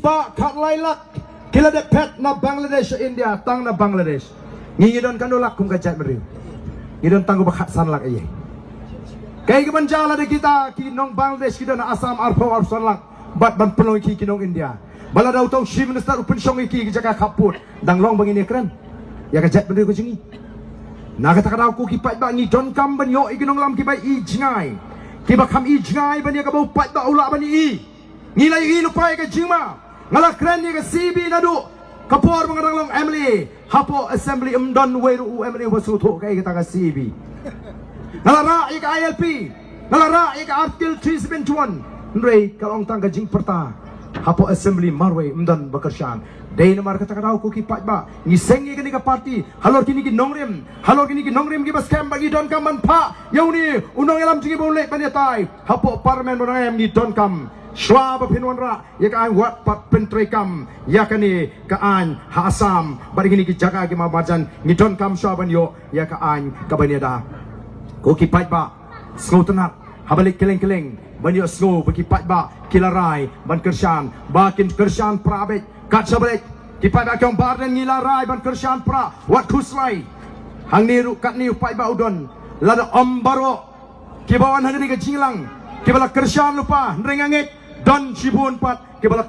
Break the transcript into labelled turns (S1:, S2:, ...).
S1: spa kat lailak kila de pet na Bangladesh India tang na Bangladesh ngidon kanulak kum kajat beri ngidon tanggu bakhat sanlak aye kai ke banjala de kita ki nong Bangladesh kita na Assam arpo ar sanlak bat ban penuh ki nong India bala dau tau chief minister upin song ki jaga kaput dang long bangini keren ya kajat beri ko jingi na kata kata ku ki pat ba ngidon kam ban yo ikinong lam ki bai i jingai ki ba kam i jingai ban ya ka bau pat ba ula ban i ngilai i lupai ka jingma ngala keren ni ka CB nadu kapor mengarang long Emily hapo assembly umdon weru Emily wasuto kai kita ka CB ngala ra ka ILP ngala ra ka artikel 371 ndrei kalong tangga jing perta hapo assembly marwe umdon bakershan dei namar kata kata ku ki pat ba ni sengi ka ni ka party halor kini ki nongrem ki bas kam bagi don kam man pa yauni unong elam jingi boleh paniatai hapo parliament bonang ni don kam Schwab pinwanra ya kaan wat pat pentrekam ya kani kaan ha Assam bari gini ki jaga ki mabajan ni don kam Schwaban yo ya kaan kabaniada ko ki pat ba sngotenat habalik keleng-keleng ban yo sngo ki pat ba kilarai ban kershan bakin kershan prabek kat sabalik ki pat ba kyong barden ngilarai ban kershan pra wat kuslai hang ni ru kat ni pat ba udon lada ombaro ki bawan hani ka jinglang ki bala kershan lupa nrengangit dan Shibun Pat ke bala